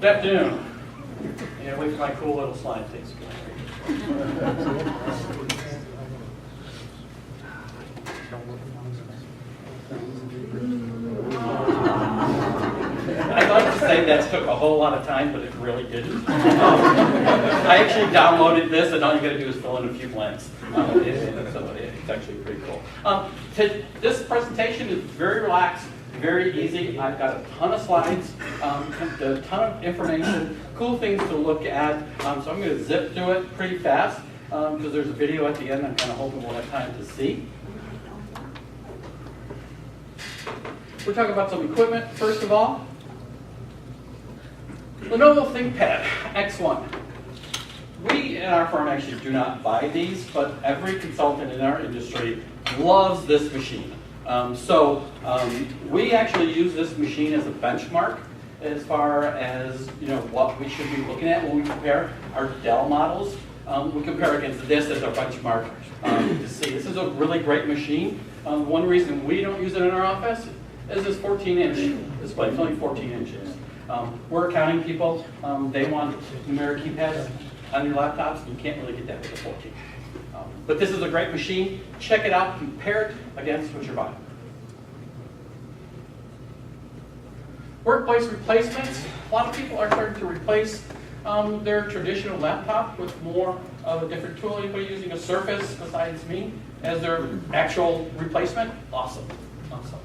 Good afternoon. Yeah, wait for my cool little slide, please. I'd like to say that took a whole lot of time, but it really didn't. I actually downloaded this, and all you got to do is fill in a few blanks. So it's actually pretty cool. This presentation is very relaxed, very easy. I've got a ton of slides, a ton of information, cool things to look at. So I'm going to zip through it pretty fast because there's a video at the end I'm kind of hoping we'll have time to see. We're talking about some equipment, first of all. Lenovo ThinkPad X1. We in our firm actually do not buy these, but every consultant in our industry loves this machine. We actually use this machine as a benchmark as far as what we should be looking at when we compare our Dell models. We compare against this as our benchmark to see. This is a really great machine. One reason we don't use it in our office is this 14-inch display. It's only 14 inches. We're accounting people. They want numeric keypads on your laptops. You can't really get that with a 14. But this is a great machine. Check it out. Compare it against what you're buying. Workplace replacements. A lot of people are starting to replace their traditional laptop with more of a different tool. Anybody using a Surface besides me as their actual replacement? Awesome. Awesome.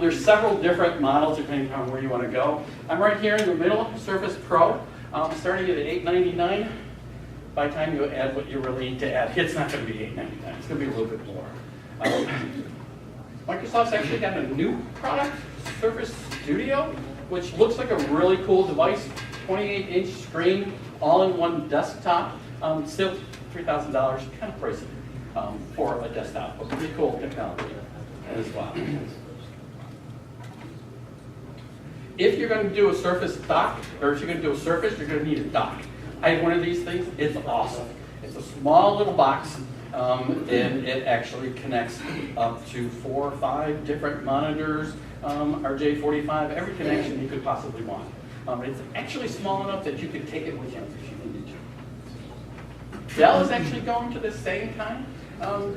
There's several different models depending on where you want to go. I'm right here in the middle, Surface Pro, starting at $899. By the time you add what you really need to add, it's not going to be $899. It's going to be a little bit more. Microsoft's actually got a new product, Surface Studio, which looks like a really cool device. 28-inch screen, all-in-one desktop. Still $3,000, kind of pricey for a desktop, but pretty cool technology as well. If you're going to do a Surface dock, or if you're going to do a Surface, you're going to need a dock. I have one of these things. It's awesome. It's a small little box, and it actually connects up to 4 or 5 different monitors, RJ45, every connection you could possibly want. It's actually small enough that you could take it with you if you needed to. Dell is actually going to the same kind.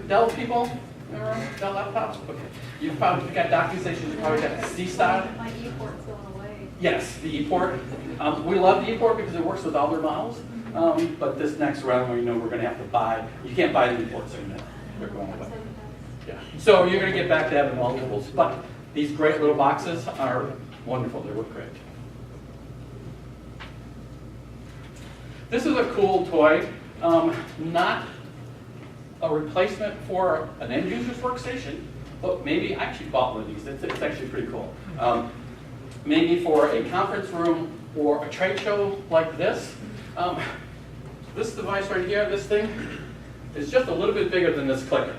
Dell people, Dell laptops? Okay. You've probably got docking stations, you've probably got the C-Style. My e-port's going away. Yes, the e-port. We love the e-port because it works with all their models. But this next round, we're going to have to buy. You can't buy the e-ports anymore. They're going away. Yeah. So you're going to get back to having multiples. But these great little boxes are wonderful. They work great. This is a cool toy. Not a replacement for an end user's workstation, but maybe I actually bought one of these. It's actually pretty cool. Maybe for a conference room or a trade show like this. This device right here, this thing, is just a little bit bigger than this clicker.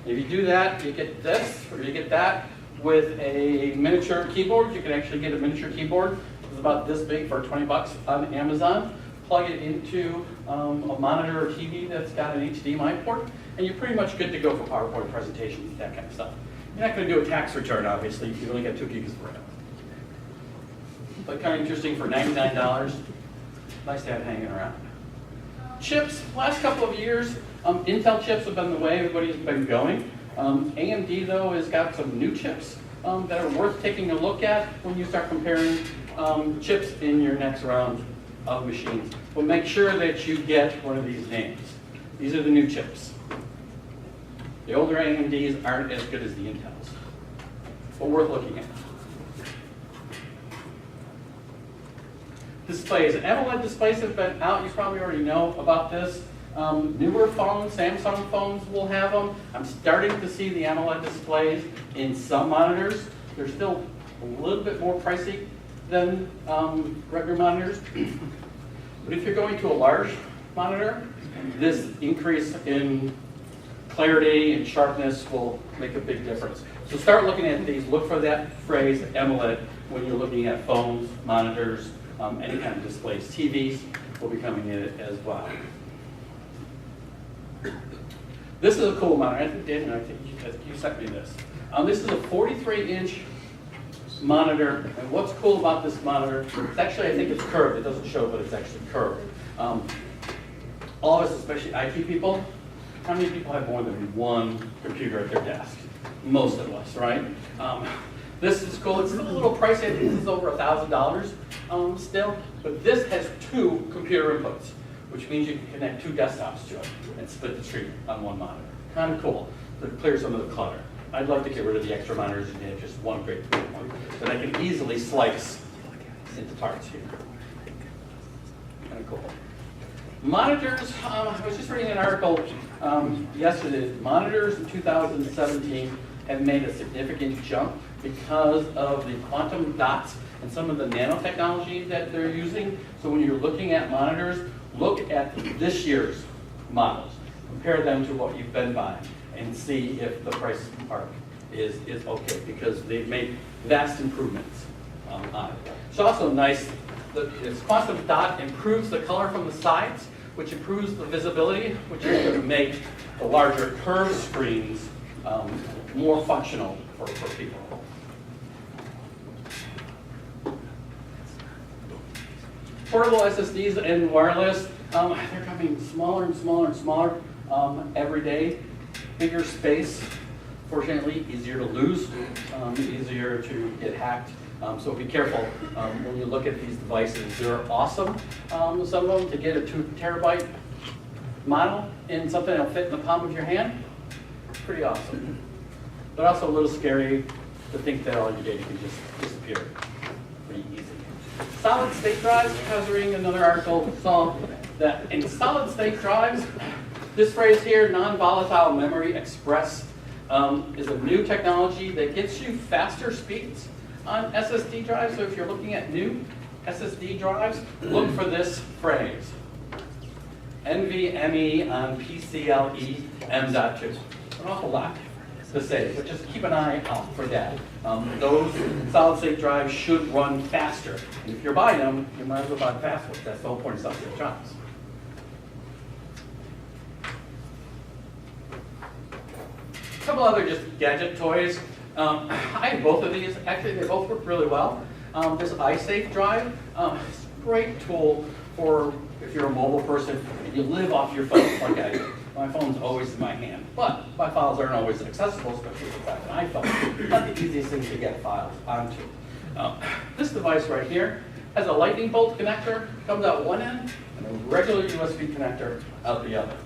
If you do that, you get this, or you get that with a miniature keyboard. You can actually get a miniature keyboard. It's about this big for $20 on Amazon. Plug it into a monitor or TV that's got an HDMI port, and you're pretty much good to go for PowerPoint presentations, that kind of stuff. You're not going to do a tax return, obviously. You only got 2 gigs of RAM. But kind of interesting for $99. Nice to have hanging around. Chips, last couple of years, Intel chips have been the way everybody's been going. AMD, though, has got some new chips that are worth taking a look at when you start comparing chips in your next round of machines. But make sure that you get one of these names. These are the new chips. The older AMDs aren't as good as the Intels, but worth looking at. Displays. AMOLED displays have been out. You probably already know about this. Newer phones, Samsung phones will have them. I'm starting to see the AMOLED displays in some monitors. They're still a little bit more pricey than regular monitors. But if you're going to a large monitor, this increase in clarity and sharpness will make a big difference. So start looking at these. Look for that phrase AMOLED when you're looking at phones, monitors, any kind of displays. TVs will be coming in as well. This is a cool monitor. I think, Daniel, I think you sent me this. This is a 43-inch monitor. And what's cool about this monitor, it's actually, I think it's curved. It doesn't show, but it's actually curved. All of us, especially IT people, how many people have more than one computer at their desk? Most of us, right? This is cool. It's a little pricey. I think this is over $1,000 still. But this has 2 computer inputs, which means you can connect 2 desktops to it and split the screen on one monitor. Kind of cool to clear some of the clutter. I'd love to get rid of the extra monitors and have just one great one that I can easily slice into parts here. Kind of cool. Monitors, I was just reading an article yesterday. Monitors in 2017 have made a significant jump because of the quantum dots and some of the nanotechnology that they're using. So when you're looking at monitors, look at this year's models. Compare them to what you've been buying and see if the price part is okay, because they've made vast improvements on it. It's also nice that this quantum dot improves the color from the sides, which improves the visibility, which is going to make the larger curved screens more functional for people. Portable SSDs and wireless, they're becoming smaller and smaller and smaller every day. Bigger space, fortunately, easier to lose, easier to get hacked. So be careful when you look at these devices. They're awesome, some of them, to get a 2 terabyte model in something that'll fit in the palm of your hand. Pretty awesome. But also a little scary to think that all your data can just disappear pretty easy. Solid state drives, I was reading another article, saw that in solid state drives, this phrase here, non-volatile memory express, is a new technology that gets you faster speeds on SSD drives. So if you're looking at new SSD drives, look for this phrase. NVMe on PCIe M.2. An awful lot to say, but just keep an eye out for that. Those solid-state drives should run faster. And if you're buying them, you might as well buy fast ones. That's the whole point of solid-state drives. A couple other just gadget toys. I have both of these. Actually, they both work really well. This iSafe drive is a great tool for if you're a mobile person and you live off your phone like I do. My phone's always in my hand, but my files aren't always accessible, especially if I have an iPhone. It's not the easiest thing to get files onto. This device right here has a lightning bolt connector, comes out one end, and a regular USB connector out the other.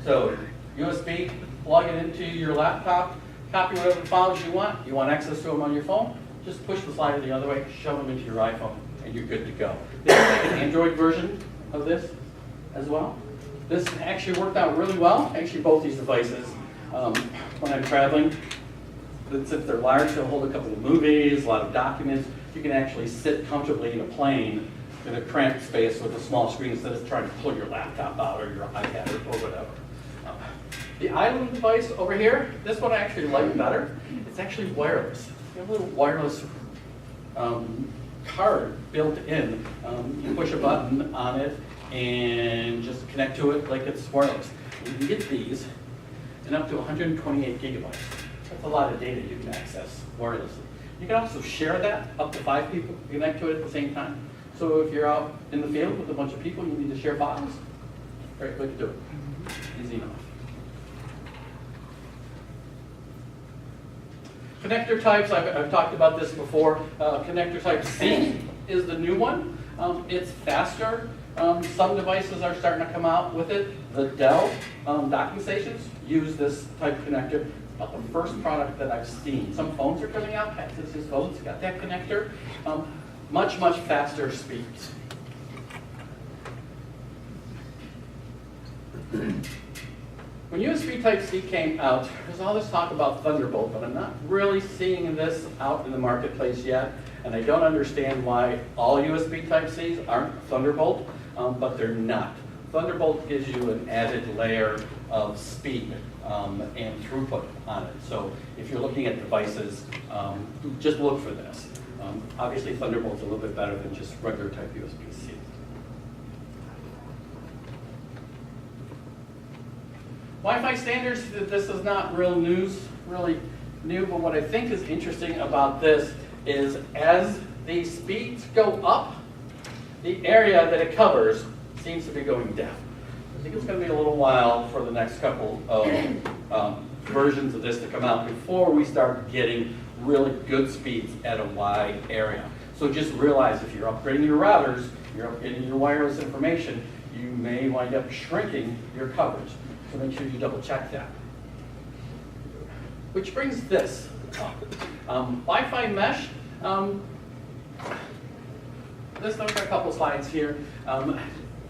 So USB, plug it into your laptop, copy whatever files you want access to them on your phone, just push the slider the other way, shove them into your iPhone, and you're good to go. There's an Android version of this as well. This actually worked out really well. Actually, both these devices, when I'm traveling, since they're large, they'll hold a couple of movies, a lot of documents. You can actually sit comfortably in a plane in a cramped space with a small screen instead of trying to pull your laptop out or your iPad or whatever. The island device over here, this one I actually like better. It's actually wireless. You have a little wireless card built in. You push a button on it and just connect to it like it's wireless. You can get these in up to 128 gigabytes. That's a lot of data you can access wirelessly. You can also share that, up to 5 people connect to it at the same time. So if you're out in the field with a bunch of people, you need to share files, very quick to do it. Easy enough. Connector types, I've talked about this before. Connector type C is the new one. It's faster. Some devices are starting to come out with it. The Dell docking stations use this type of connector. It's about the first product that I've seen. Some phones are coming out. This phone's got that connector. Much faster speeds. When USB Type-C came out, there's all this talk about Thunderbolt, but I'm not really seeing this out in the marketplace yet, and I don't understand why all USB Type-Cs aren't Thunderbolt, but they're not. Thunderbolt gives you an added layer of speed and throughput on it. So if you're looking at devices, just look for this. Obviously, Thunderbolt's a little bit better than just regular type USB-C. Wi-Fi standards, this is not really new, but what I think is interesting about this is as the speeds go up, the area that it covers seems to be going down. I think it's going to be a little while for the next couple of versions of this to come out before we start getting really good speeds at a wide area. So just realize if you're upgrading your routers, you're upgrading your wireless information, you may wind up shrinking your coverage. So make sure you double check that. Which brings this up. Wi-Fi mesh. Let's look at a couple slides here.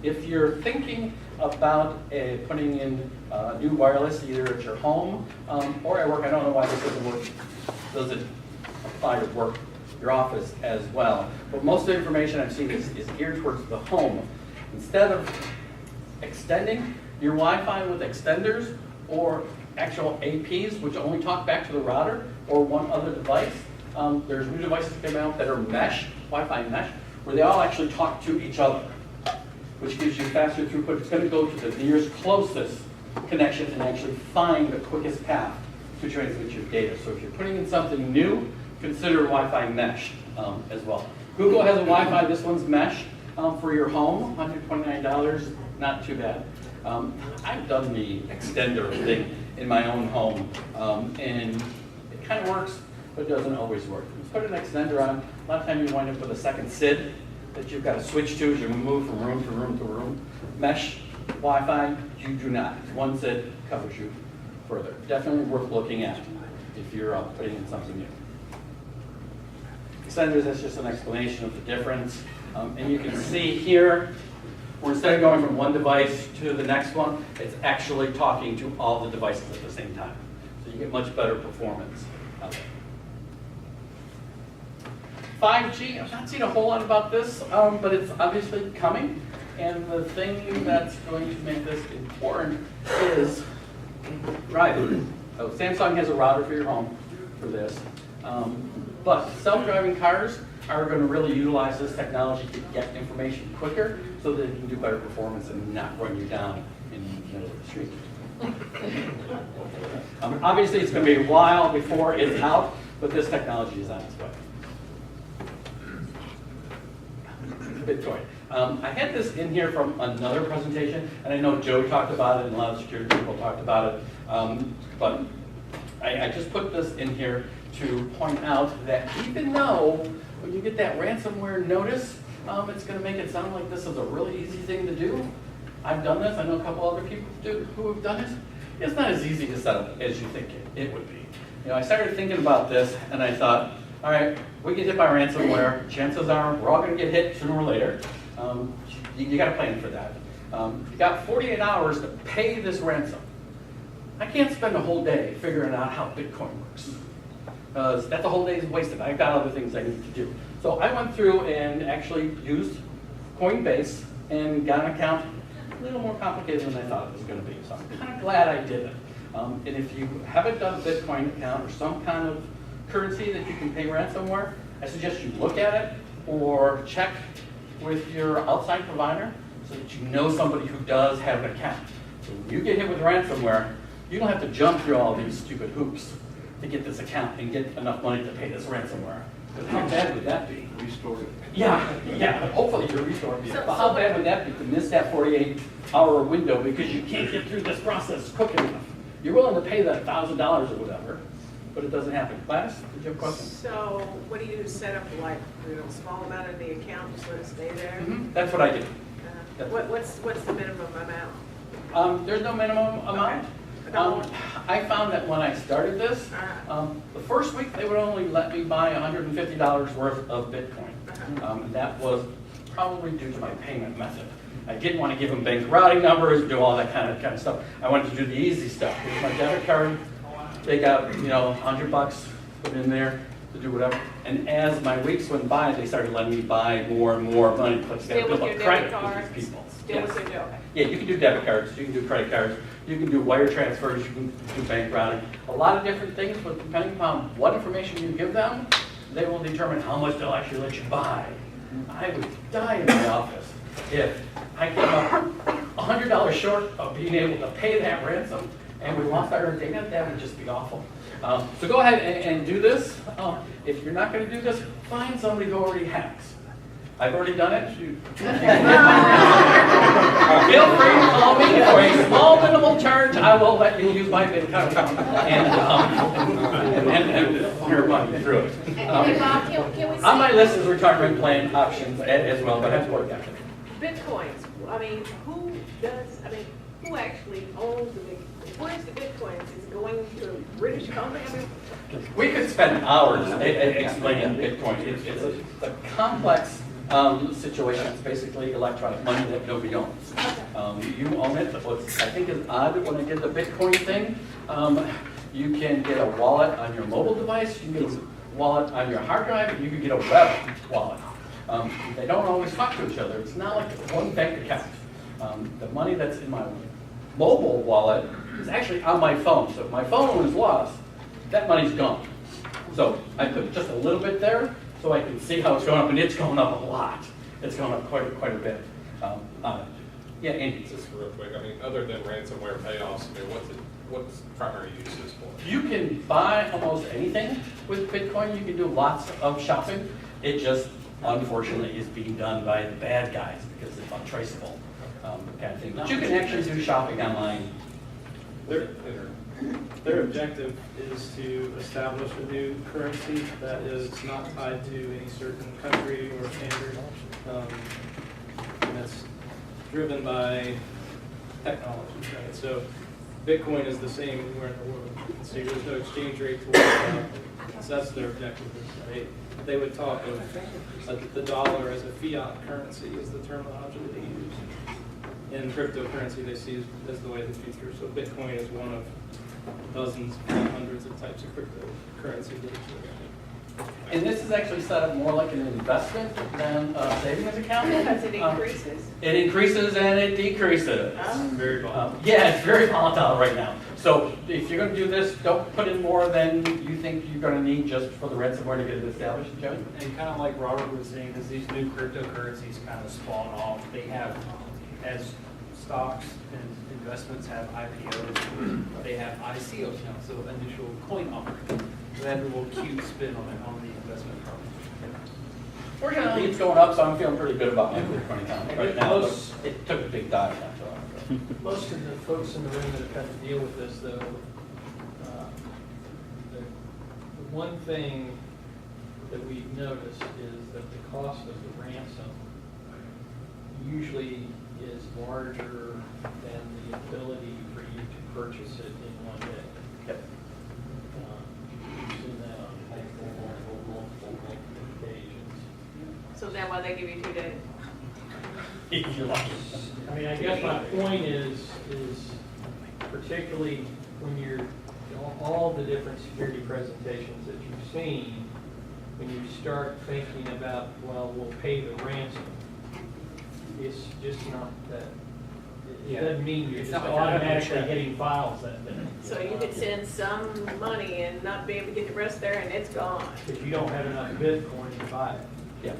If you're thinking about putting in new wireless either at your home or at work, I don't know why this doesn't apply to work, your office as well. But most of the information I've seen is geared towards the home. Instead of extending your Wi-Fi with extenders or actual APs, which only talk back to the router or one other device, there's new devices that come out that are mesh, Wi-Fi mesh, where they all actually talk to each other, which gives you faster throughput. It's going to go to the nearest closest connection and actually find the quickest path to transmit your data. So if you're putting in something new, consider Wi-Fi mesh as well. Google has a Wi-Fi, this one's mesh for your home, $129, not too bad. I've done the extender thing in my own home, and it kind of works, but it doesn't always work. You put an extender on, a lot of times you wind up with a second SID that you've got to switch to as you move from room to room to room. Mesh Wi-Fi, you do not. One SID covers you further. Definitely worth looking at if you're putting in something new. Extenders, that's just an explanation of the difference. And you can see here, where instead of going from one device to the next one, it's actually talking to all the devices at the same time. So you get much better performance out there. 5G, I've not seen a whole lot about this, but it's obviously coming. And the thing that's going to make this important is driving. So Samsung has a router for your home for this. But self-driving cars are going to really utilize this technology to get information quicker so that it can do better performance and not run you down in the middle of the street. Obviously, it's going to be a while before it's out, but this technology is on its way. BitTorrent. I had this in here from another presentation, and I know Joe talked about it and a lot of security people talked about it, but I just put this in here to point out that even though when you get that ransomware notice, it's going to make it sound like this is a really easy thing to do. I've done this. I know a couple other people who have done it. It's not as easy to set up as you think it would be. You know, I started thinking about this, and I thought, all right, we get hit by ransomware. Chances are we're all going to get hit sooner or later. You got to plan for that. You got 48 hours to pay this ransom. I can't spend a whole day figuring out how Bitcoin works. That's a whole day's wasted. I've got other things I need to do. So I went through and actually used Coinbase and got an account a little more complicated than I thought it was going to be. So I'm kind of glad I did it. And if you haven't done a Bitcoin account or some kind of currency that you can pay ransomware, I suggest you look at it or check with your outside provider so that you know somebody who does have an account. So when you get hit with ransomware, you don't have to jump through all these stupid hoops to get this account and get enough money to pay this ransomware. Because how bad would that be? Restore it. Yeah. Hopefully you're restored. But how bad would that be to miss that 48-hour window because you can't get through this process quick enough? You're willing to pay that $1,000 or whatever, but it doesn't happen. Gladys, did you have a question? So what do you set up, like, a small amount of the account, just let it stay there? Mm-hmm. That's what I do. What's the minimum amount? There's no minimum amount. I found that when I started this, the first week they would only let me buy $150 worth of Bitcoin. And that was probably due to my payment method. I didn't want to give them bank routing numbers, do all that kind of stuff. I wanted to do the easy stuff. Here's my debit card, take out $100, put it in there to do whatever. And as my weeks went by, they started letting me buy more and more money because they built up credit with these people. Still with your debit card? Yeah, you can do debit cards, you can do credit cards, you can do wire transfers, you can do bank routing. A lot of different things, but depending upon what information you give them, they will determine how much they'll actually let you buy. I would die in my office if I came up $100 short of being able to pay that ransom, and we lost our data, that would just be awful. So go ahead and do this. If you're not going to do this, find somebody who already has. I've already done it. Feel free to call me for a small minimal charge. I will let you use my account and your money through it. Hey, Bob, can we On my see list is retirement plan options as well, but I have to work after. Bitcoins, who actually owns the where's the Bitcoins? Is it going to a British company? We could spend hours explaining Bitcoin. It's a complex situation. It's basically electronic money that nobody owns. You own it. What I think is odd when I did the Bitcoin thing, you can get a wallet on your mobile device, you can get a wallet on your hard drive, and you can get a web wallet. They don't always talk to each other. It's not like one bank account. The money that's in my mobile wallet is actually on my phone. So if my phone was lost, that money's gone. So I put just a little bit there so I can see how it's going up, and it's going up a lot. It's going up quite a bit. Yeah, Andy. Just real quick, other than ransomware payoffs, what's the primary uses for it? You can buy almost anything with Bitcoin. You can do lots of shopping. It just, unfortunately, is being done by the bad guys because it's untraceable kind of thing. But you can actually do shopping online. Their objective is to establish a new currency that is not tied to any certain country or standard. And that's driven by technology, right? So Bitcoin is the same anywhere in the world. So there's no exchange rate to worry about. So that's their objective. They would talk of the dollar as a fiat currency is the terminology that they use. And cryptocurrency they see as the way of the future. So Bitcoin is one of dozens, hundreds of types of cryptocurrency that exist. And this is actually set up more like an investment than a savings account. Because it increases. It increases and it decreases. Very volatile. Yeah, it's very volatile right now. So if you're going to do this, don't put in more than you think you're going to need just for the ransomware to get it established, Joe. And kind of like Robert was saying, as these new cryptocurrencies kind of spawn off, they have, as stocks and investments have IPOs, they have ICOs now, so initial coin offering. So they have a little cute spin on the investment program. Fortunately, it's going up, so I'm feeling pretty good about my Bitcoin account right now. But it took a big dive not so long ago. Most of the folks in the room that have had to deal with this, though, the one thing that we've noticed is that the cost of the ransom usually is larger than the ability for you to purchase it in one day. Yep. We've seen that on multiple occasions. So is that why they give you 2 days? If you're lucky. I mean, I guess my point is particularly when you're, all the different security presentations that you've seen, when you start thinking about, well, we'll pay the ransom, it's just not that, it doesn't mean you're It's just not like automatically that. getting files that day. So you could send some money and not be able to get the rest there and it's gone. If you don't have enough Bitcoin to buy it. Yeah.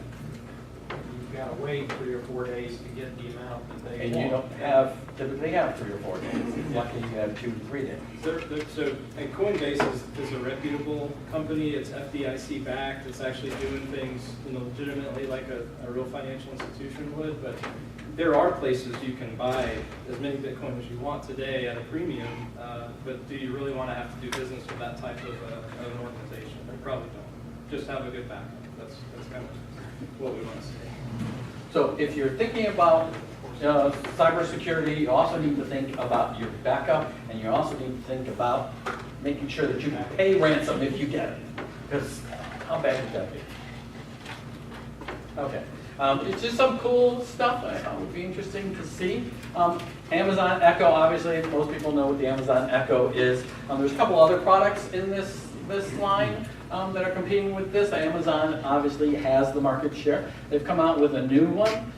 You've got to wait 3 or 4 days to get the amount that they And want. you don't typically have 3 or 4 days. It's lucky you have 2 to 3 days. So and Coinbase is a reputable company. It's FDIC backed. It's actually doing things legitimately like a real financial institution would. But there are places you can buy as many Bitcoin as you want today at a premium. But do you really want to have to do business with that type of an organization? You probably don't. Just have a good backup. That's kind of what we want to see. So if you're thinking about cybersecurity, you also need to think about your backup, and you also need to think about making sure that you can pay ransom if you get it. Because how bad would that be? Okay. It's just some cool stuff I thought would be interesting to see. Amazon Echo, obviously, most people know what the Amazon Echo is. There's a couple other products in this line that are competing with this. Amazon obviously has the market share. They've come out with a new one,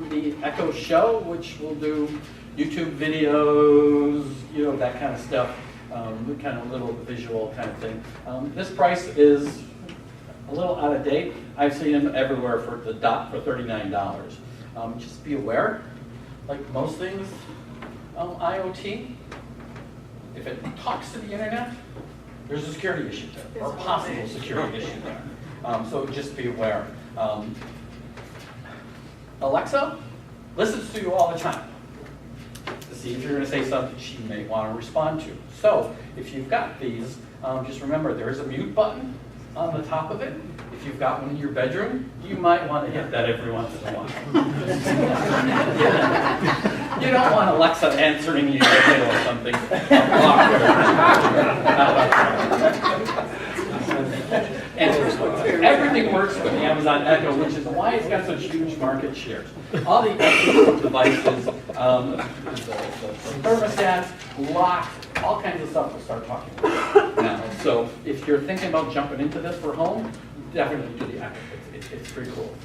the Echo Show, which will do YouTube videos, that kind of stuff, kind of little visual kind of thing. This price is a little out of date. I've seen them everywhere for the dot for $39. Just be aware, like most things, IoT, if it talks to the internet, there's a security issue there, or a possible security issue there. So just be aware. Alexa listens to you all the time to see if you're going to say something she may want to respond to. So if you've got these, just remember there is a mute button on the top of it. If you've got one in your bedroom, you might want to hit that every once in a while. You don't want Alexa answering you or something. And everything works with Amazon Echo, which is why it's got such huge market shares. All the Echo devices, the thermostats, locks, all kinds of stuff will start talking now. So if you're thinking about jumping into this for home, definitely do the Echo. It's pretty cool.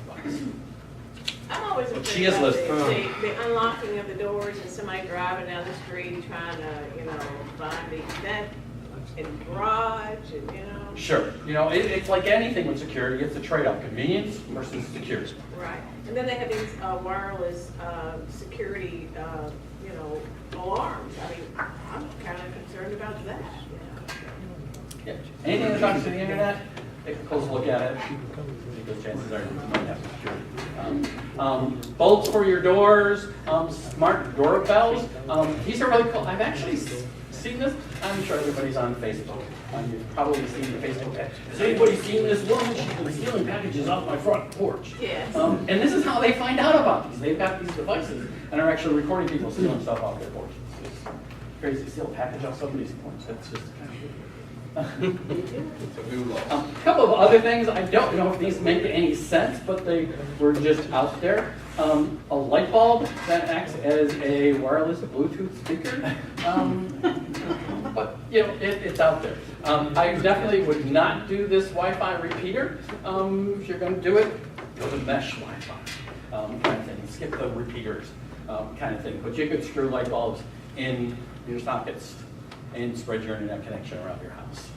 I'm always But afraid she is about listening. the unlocking of the doors and somebody driving down the street trying to, find that in the garage and, Sure. It's like anything with security. It's a trade-off: convenience versus security. Right. And then they have these wireless security, alarms. I mean, I'm kind of concerned about that. Yeah. Anything that talks to the internet, take a close look at it. Because chances are you might have security. Bolts for your doors, smart doorbells. These are really cool. I've actually seen this. I'm sure everybody's on Facebook. You've probably seen the Facebook ad. Has anybody seen this woman? She's been stealing packages off my front porch. Yes. And this is how they find out about these. They've got these devices and are actually recording people stealing stuff off their porches. It's crazy to steal a package off somebody's porch. That's just kind of weird. It's a new law. A couple of other things, I don't know if these make any sense, but they were just out there. A light bulb that acts as a wireless Bluetooth speaker. But, it's out there. I definitely would not do this Wi-Fi repeater. If you're going to do it, go to mesh Wi-Fi kind of thing. Skip the repeaters kind of thing. But you could screw light bulbs in your sockets and spread your internet connection around your house.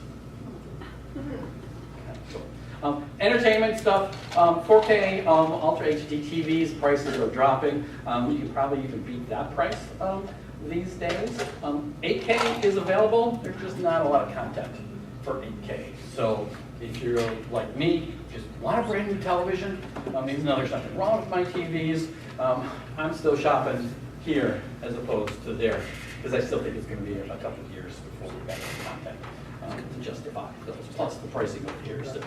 Entertainment stuff, 4K Ultra HD TVs, prices are dropping. You can probably even beat that price these days. 8K is available. There's just not a lot of content for 8K. So if you're like me, just want a brand new television, even though there's nothing wrong with my TVs, I'm still shopping here as opposed to there, because I still think it's going to be a couple of years before we get the content to justify those. Plus the pricing over here is still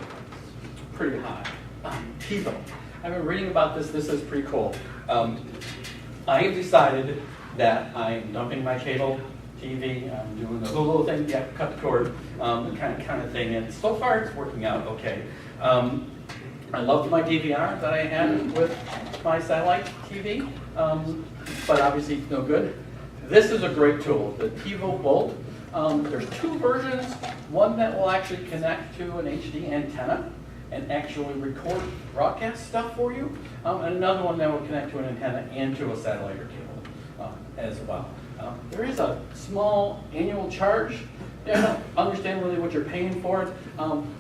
pretty high. TiVo. I've been reading about this. This is pretty cool. I have decided that I'm dumping my cable TV. I'm doing the little thing, cut the cord, kind of thing. And so far it's working out okay. I loved my DVR that I had with my satellite TV, but obviously it's no good. This is a great tool, the TiVo Bolt. There's two versions, one that will actually connect to an HD antenna and actually record broadcast stuff for you, and another one that will connect to an antenna and to a satellite or cable as well. There is a small annual charge. I don't understand really what you're paying for it,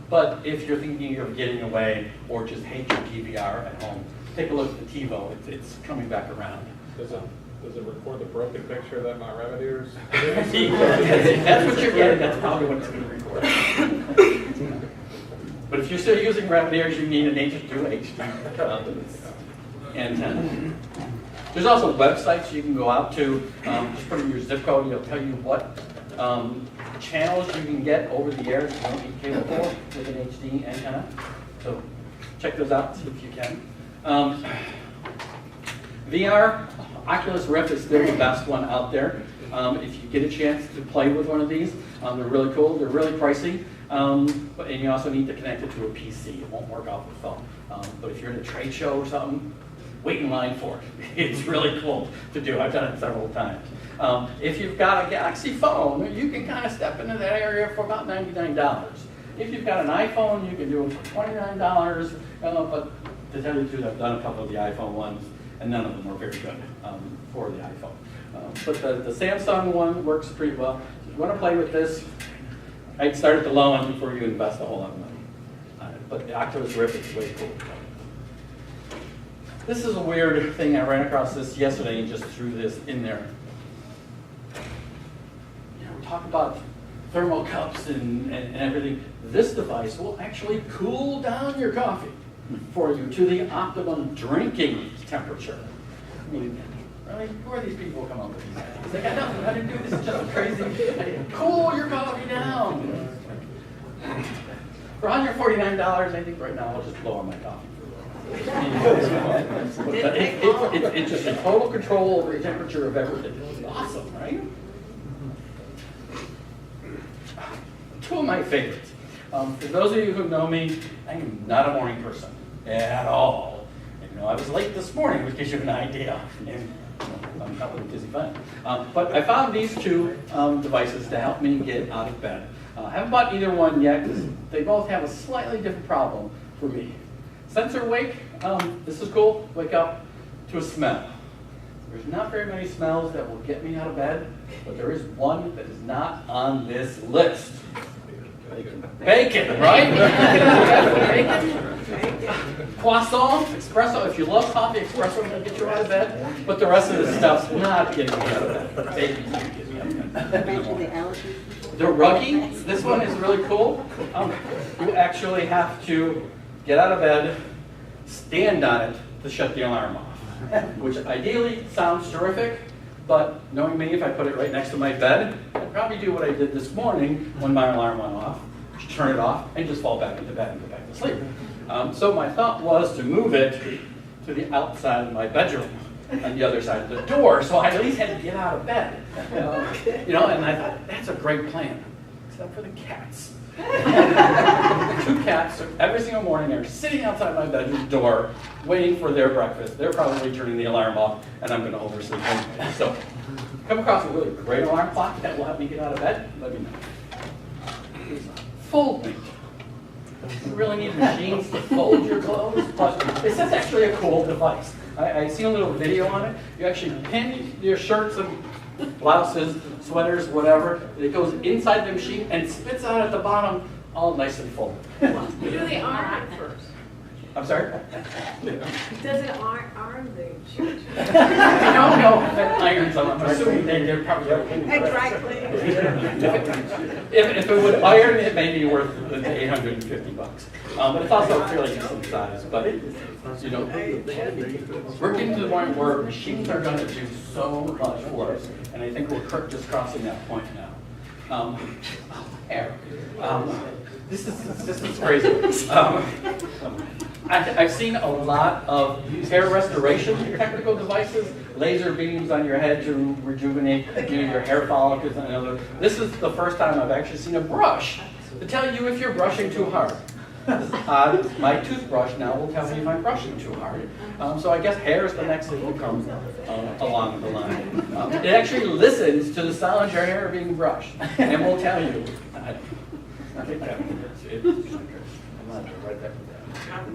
but if you're thinking of getting away or just hate your DVR at home, take a look at the TiVo. It's coming back around. Does it record the broken picture that my Remediers? That's what you're getting. That's probably what it's going to record. But if you're still using Remediers, you need an H2 HD antenna. There's also websites you can go out to. Just put in your zip code. It'll tell you what channels you can get over the air that you don't need cable for with an HD antenna. So check those out and see if you can. VR, Oculus Rift is still the best one out there. If you get a chance to play with one of these, they're really cool. They're really pricey. And you also need to connect it to a PC. It won't work off the phone. But if you're in a trade show or something, wait in line for it. It's really cool to do. I've done it several times. If you've got a Galaxy phone, you can kind of step into that area for about $99. If you've got an iPhone, you can do it for $29. But to tell you the truth, I've done a couple of the iPhone ones, and none of them were very good for the iPhone. But the Samsung one works pretty well. If you want to play with this, I'd start at the low end before you invest a whole lot of money on it. But the Oculus Rift is way cool. This is a weird thing. I ran across this yesterday and just threw this in there. We're talk about thermal cups and everything. This device will actually cool down your coffee for you to the optimum drinking temperature. I mean, really, who are these people who come up with these ideas? Like, I don't know how to do this, it's just crazy. Cool your coffee down. For $149, I think right now I'll just lower my coffee. It's just a total control over the temperature of everything. It's awesome, right? Two of my favorites. For those of you who know me, I am not a morning person at all. You know, I was late this morning, which gives you an idea. And, I'm not really busy fun. But I found these two devices to help me get out of bed. I haven't bought either one yet because they both have a slightly different problem for me. Sensor wake, this is cool, wake up to a smell. There's not very many smells that will get me out of bed, but there is one that is not on this list. Bacon, right? Bacon. Croissant, espresso. If you love coffee, espresso will get you out of bed, but the rest of the stuff's not getting me out of bed. Bacon can't get me out of bed. The Ruggy, this one is really cool. You actually have to get out of bed, stand on it to shut the alarm off, which ideally sounds terrific, but knowing me, if I put it right next to my bed, I'd probably do what I did this morning when my alarm went off, turn it off, and just fall back into bed and go back to sleep. So my thought was to move it to the outside of my bedroom, on the other side of the door, so I at least had to get out of bed. You know, and I thought, that's a great plan, except for the cats. 2 cats every single morning are sitting outside my bedroom door waiting for their breakfast. They're probably turning the alarm off, and I'm going to oversleep anyway. So, come across a really great alarm clock that will help me get out of bed, let me know. Fold me. You really need machines to fold your clothes, but this is actually a cool device. I seen a little video on it. You actually pin your shirts and blouses, sweaters, whatever. It goes inside the machine and spits out at the bottom, all nice and full. Do the arm first. I'm sorry? Does it arm the shirt? I don't know if it irons them. I'm assuming they're probably Dry clean. If it would iron, it may be worth the $850. But it's also a fairly decent size. But you know, we're getting to the point where machines are going to do so much for us, and I think we're just crossing that point now. Hair. This is crazy. I've seen a lot of hair restoration technical devices, laser beams on your head to rejuvenate your hair follicles and other. This is the first time I've actually seen a brush to tell you if you're brushing too hard. My toothbrush now will tell me if I'm brushing too hard. So I guess hair is the next thing that comes along the line. It actually listens to the sound of your hair being brushed and will tell you. I'm not sure, write that down.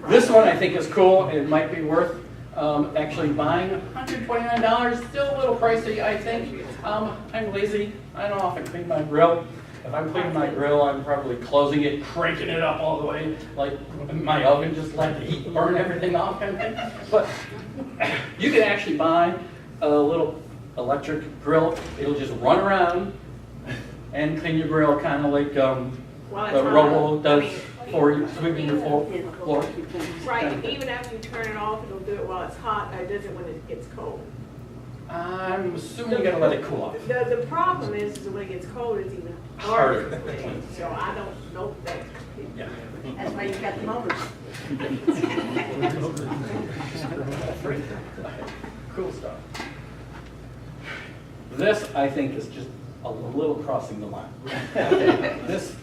This one I think is cool. It might be worth actually buying. $129, still a little pricey, I think. I'm lazy. I don't often clean my grill. If I'm cleaning my grill, I'm probably closing it, cranking it up all the way, like my oven, just let the heat burn everything off kind of thing. But you can actually buy a little electric grill. It'll just run around and clean your grill, kind of like the Robo does for you, sweeping your floor. Right, even after you turn it off, it'll do it while it's hot, it does it when it gets cold. I'm assuming you gotta let it cool off. The problem is when it gets cold, it's even harder to clean. So I don't know that. Yeah. That's why you've got the motors. Cool stuff. This, I think, is just a little crossing the line. This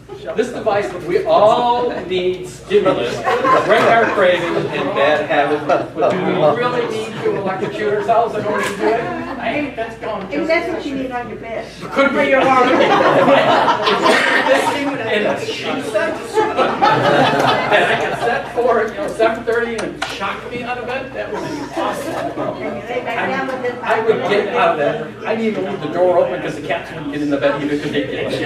device, we all need stimulus to break our cravings and bad habits. But do we really need to electrocute ourselves in order to do it? I ain't, that's going If that's what you need on your bed. Could be your alarm. In a sheet set that I can set for 7:30 and shock me out of bed, that would be awesome. I would get out of bed. I'd even leave the door open because the cats wouldn't get in the bed either because they'd get in.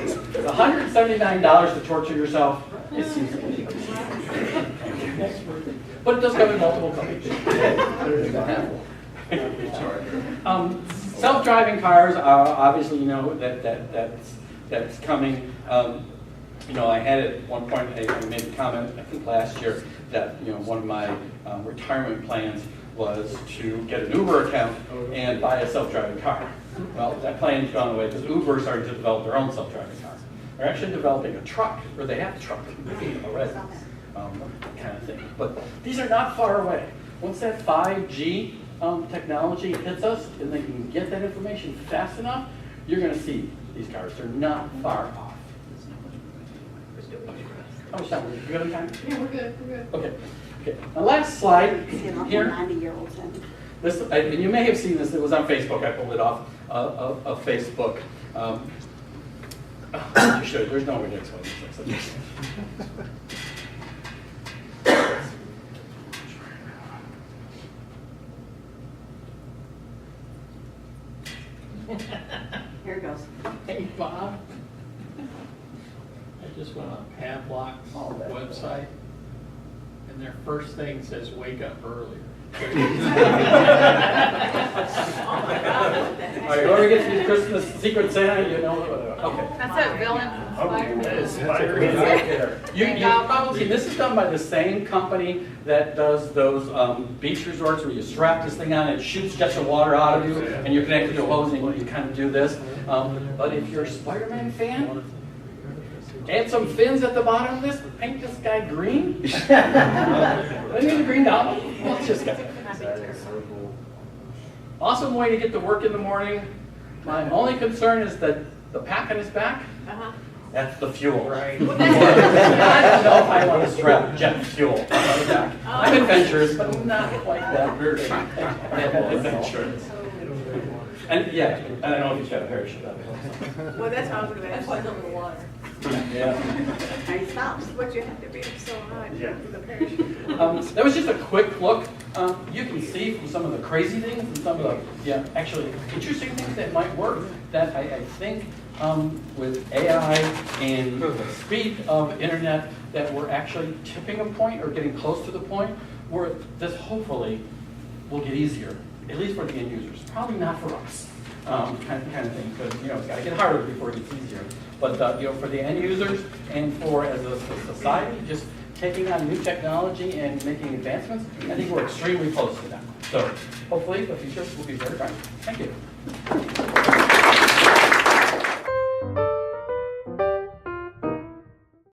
It's $179 to torture yourself. It seems ridiculous. But it does come in multiple colors. Self-driving cars are obviously, you know, that's coming. You know, I had at one point, I made a comment, I think last year, that, you know, one of my retirement plans was to get an Uber account and buy a self-driving car. Well, that plan's gone away because Uber started to develop their own self-driving cars. They're actually developing a truck, or they have a truck already, kind of thing. But these are not far away. Once that 5G technology hits us and they can get that information fast enough, you're going to see these cars. They're not far off. How much time? You good on time? Yeah, we're good, we're good. Okay. Okay. The last slide here. 90-year-olds in. This, and you may have seen this. It was on Facebook. I pulled it off of Facebook. You should. There's no way to explain this. Here it goes. Hey, Bob. I just went on Pavlok's website, and their first thing says, wake up earlier. Oh my God, what the heck? All right, whoever gets me Christmas Secret Santa, you know. Okay. That's that villain from Spider-Man. Right there. You probably, this is done by the same company that does those beach resorts where you strap this thing on and it shoots jets of water out of you and you're connected to a hose and you kind of do this. But if you're a Spider-Man fan, add some fins at the bottom of this, paint this guy green. Do I need a green dollar? Let's just get it. Awesome way to get to work in the morning. My only concern is that the pack on his back, Uh-huh. that's the fuel. Right. I don't know if I want to strap jet fuel on my back. I'm adventurous, but not quite that adventurous. And yeah, I don't know if he's got a parachute on it. Well, that's how I was gonna That's ask. why it's over the water. Yeah. And he stops. But you have to be up so high Yeah. for the parachute. That was just a quick look. You can see from some of the crazy things and some of the, actually interesting things that might work that I think with AI and the speed of internet that we're actually tipping a point or getting close to the point where this hopefully will get easier, at least for the end users. Probably not for us, kind of thing, because it's got to get harder before it gets easier. But for the end users and for as a society, just taking on new technology and making advancements, I think we're extremely close to that. So hopefully the future will be very bright. Thank you.